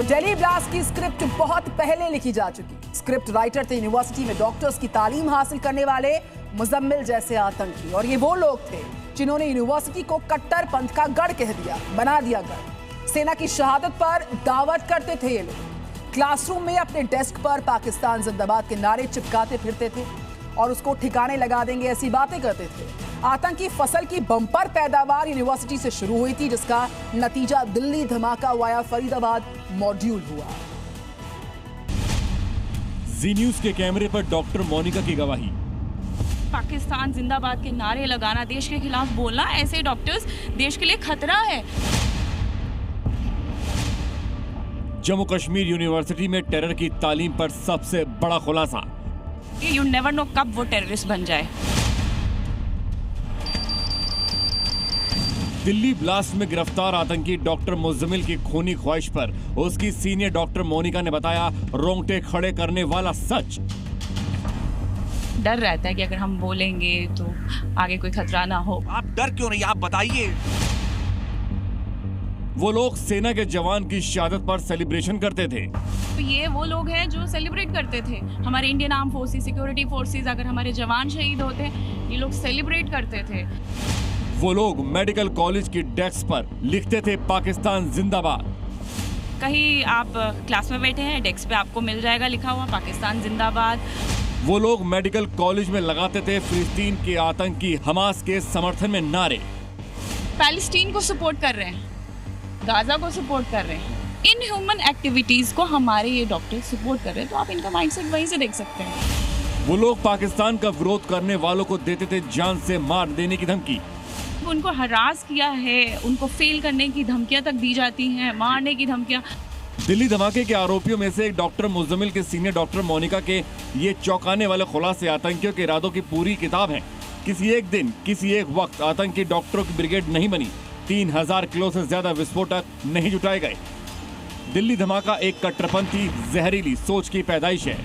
तो दिल्ली ब्लास्ट की स्क्रिप्ट बहुत पहले लिखी जा चुकी। स्क्रिप्ट राइटर थे यूनिवर्सिटी में डॉक्टर्स की तालीम हासिल करने वाले मुजम्मिल जैसे आतंकी, और ये वो लोग थे जिन्होंने यूनिवर्सिटी को कट्टरपंथ का गढ़ कह दिया, बना दिया गढ़। सेना की शहादत पर दावत करते थे ये लोग। क्लासरूम में अपने डेस्क पर पाकिस्तान जिंदाबाद के नारे चिपकाते फिरते थे और उसको ठिकाने लगा देंगे ऐसी बातें करते थे। आतंकी फसल की बम्पर पैदावार यूनिवर्सिटी से शुरू हुई थी, जिसका नतीजा दिल्ली धमाका वाया फरीदाबाद मॉड्यूल हुआ। जी न्यूज के कैमरे पर डॉक्टर मोनिका की गवाही। पाकिस्तान जिंदाबाद के नारे लगाना, देश के खिलाफ बोलना, ऐसे डॉक्टर्स देश के लिए खतरा है। जम्मू कश्मीर यूनिवर्सिटी में टेरर की तालीम पर सबसे बड़ा खुलासा। यू नेवर नो कब वो टेररिस्ट बन जाए। दिल्ली ब्लास्ट में गिरफ्तार आतंकी डॉक्टर मुजम्मिल की खूनी ख्वाहिश पर उसकी सीनियर डॉक्टर मोनिका ने बताया रोंगटे खड़े करने वाला सच। डर रहता है कि अगर हम बोलेंगे तो आगे कोई खतरा ना हो। आप डर क्यों नहीं, आप बताइए। वो लोग सेना के जवान की शहादत पर सेलिब्रेशन करते थे। तो ये वो लोग हैं जो सेलिब्रेट करते थे। हमारे Indian arm forces, security forces, अगर हमारे जवान शहीद होते ये लोग सेलिब्रेट करते थे। वो लोग मेडिकल कॉलेज की डेस्क पर लिखते थे पाकिस्तान जिंदाबाद। कहीं आप क्लास में बैठे हैं, डेस्क पे आपको मिल जाएगा लिखा हुआ पाकिस्तान जिंदाबाद। वो लोग मेडिकल कॉलेज में लगाते थे फिलिस्तीन के आतंकी हमास के समर्थन में नारे। पैलेस्टीन को सपोर्ट कर रहे हैं, गाजा को सपोर्ट कर रहे हैं, इन ह्यूमन एक्टिविटीज को हमारे ये डॉक्टर सपोर्ट कर रहे हैं। तो आप इनका माइंडसेट वहीं से देख सकते हैं। वो लोग पाकिस्तान का विरोध करने वालों को देते थे जान से मार देने की धमकी। उनको हरास किया है, उनको फेल करने की धमकियां तक दी जाती हैं, मारने की धमकियां। दिल्ली धमाके के आरोपियों में से एक डॉक्टर मुजम्मिल के सीनियर डॉक्टर मोनिका के ये चौंकाने वाले खुलासे आतंकियों के इरादों की पूरी किताब है। किसी एक दिन, किसी एक वक्त आतंकी डॉक्टरों की ब्रिगेड नहीं बनी, 3000 किलो से ज्यादा विस्फोटक नहीं जुटाए गए। दिल्ली धमाका एक कट्टरपंथी जहरीली सोच की पैदाइश है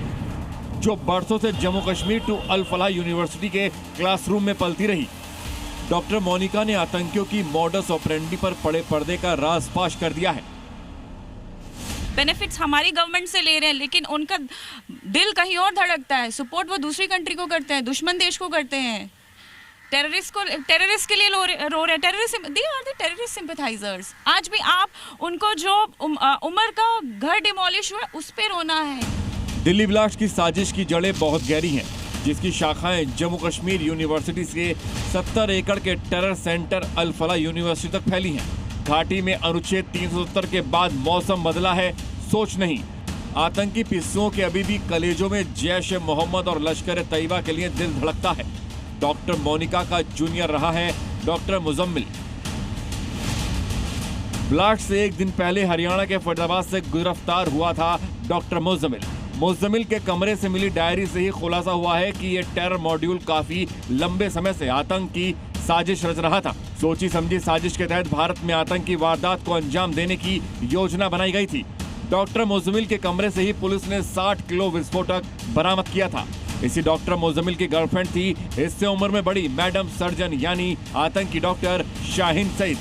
जो बरसों से जम्मू कश्मीर टू अल फलाह यूनिवर्सिटी के क्लासरूम में पलती रही। डॉक्टर मोनिका ने आतंकियों की मॉडस ऑपरेंडी पर पड़े पर्दे का राज फाश कर दिया है। बेनिफिट्स हमारी गवर्नमेंट से ले रहे हैं, लेकिन उनका दिल कहीं और धड़कता है। सपोर्ट वो दूसरी कंट्री को करते हैं, दुश्मन देश को करते हैं। टेररिस्ट के लिए रो रहे हैं। They are the terrorist sympathisers. आज भी आप उनको जो उमर का घर डिमोलिश हुआ उस पे रोना है। दिल्ली ब्लास्ट की साजिश की जड़ें बहुत गहरी हैं, जिसकी शाखाएं जम्मू कश्मीर यूनिवर्सिटी से 70 एकड़ के टेरर सेंटर अल फलाह यूनिवर्सिटी तक फैली हैं। घाटी में अनुच्छेद 370 के बाद मौसम बदला है, सोच नहीं। आतंकी पिस्सुओं के अभी भी कलेजों में जैश ए मोहम्मद और लश्कर ए तैयबा के लिए दिल धड़कता है। डॉक्टर मोनिका का जूनियर रहा है डॉक्टर मुजम्मिल। ब्लास्ट से एक दिन पहले हरियाणा के फरीदाबाद से गिरफ्तार हुआ था डॉक्टर मुजम्मिल। मुजम्मिल के कमरे से मिली डायरी से ही खुलासा हुआ है कि ये टेरर मॉड्यूल काफी लंबे समय से आतंक की साजिश रच रहा था। सोची समझी साजिश के तहत भारत में आतंकी वारदात को अंजाम देने की योजना बनाई गई थी। डॉक्टर मुजम्मिल के कमरे से ही पुलिस ने 60 किलो विस्फोटक बरामद किया था। इसी डॉक्टर मुजम्मिल की गर्लफ्रेंड थी इससे उम्र में बड़ी मैडम सर्जन यानी आतंकी डॉक्टर शाहीन सईद।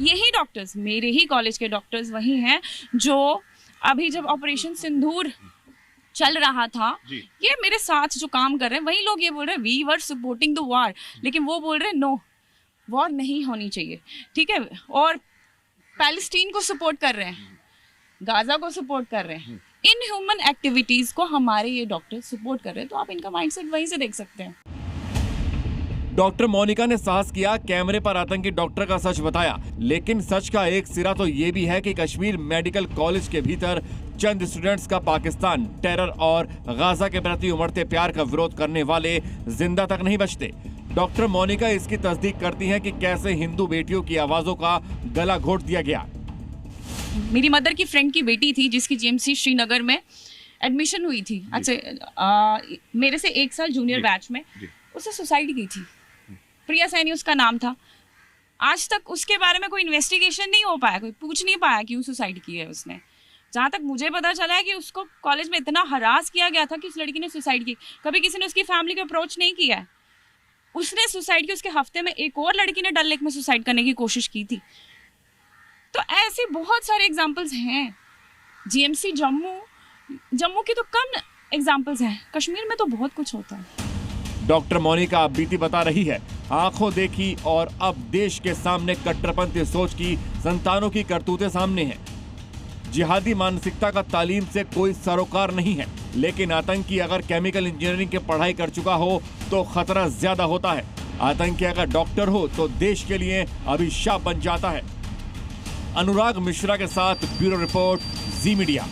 यही डॉक्टर्स, मेरे ही कॉलेज के डॉक्टर्स वही हैं जो अभी जब ऑपरेशन सिंदूर चल रहा था, ये मेरे साथ जो काम कर रहे हैं वही लोग ये बोल रहे हैं we were supporting the war, लेकिन वो बोल रहे हैं नो, वॉर नहीं होनी चाहिए, ठीक है। और पैलेस्टीन को सपोर्ट कर रहे हैं, गाजा को सपोर्ट कर रहे हैं, इन ह्यूमन एक्टिविटीज को हमारे ये डॉक्टर सपोर्ट कर रहे हैं। तो आप इनका माइंडसेट वहीं से देख सकते हैं। डॉक्टर मोनिका ने साहस किया, कैमरे पर आतंकी डॉक्टर का सच बताया, लेकिन सच का एक सिरा तो ये भी है कि कश्मीर मेडिकल कॉलेज के भीतर चंद स्टूडेंट्स का पाकिस्तान, टेरर और गाजा के प्रति उमड़ते प्यार का विरोध करने वाले जिंदा तक नहीं बचते। डॉक्टर मोनिका इसकी तस्दीक करती हैं कि कैसे हिंदू बेटियों की आवाजों का गला घोट दिया गया। मेरी मदर की फ्रेंड की बेटी थी जिसकी जीएमसी श्रीनगर में एडमिशन हुई थी। अच्छा, मेरे से 1 साल जूनियर बैच में उसने सुसाइड की थी। प्रिया सैनी उसका नाम था। आज तक उसके बारे में कोई इन्वेस्टिगेशन नहीं हो पाया, कोई पूछ नहीं पाया क्यों सुसाइड की है उसने। जहाँ तक मुझे पता चला है कि उसको कॉलेज में इतना हरास किया गया था कि उस लड़की ने सुसाइड की। कभी किसी ने उसकी फैमिली को अप्रोच नहीं किया है। उसने सुसाइड की, उसके हफ्ते में एक और लड़की ने डल लेक में सुसाइड करने की कोशिश की थी। तो ऐसे बहुत सारे एग्जाम्पल्स हैं जीएमसी जम्मू के तो कम एग्जाम्पल्स हैं, कश्मीर में तो बहुत कुछ होता है। डॉक्टर मोनिका अब बीती बता रही है, आंखों देखी और अब देश के सामने कट्टरपंथी सोच की संतानों की करतूतें सामने हैं। जिहादी मानसिकता का तालीम से कोई सरोकार नहीं है, लेकिन आतंकी अगर केमिकल इंजीनियरिंग की पढ़ाई कर चुका हो तो खतरा ज्यादा होता है। आतंकी अगर डॉक्टर हो तो देश के लिए अभिशाप बन जाता है। अनुराग मिश्रा के साथ ब्यूरो रिपोर्ट, जी मीडिया।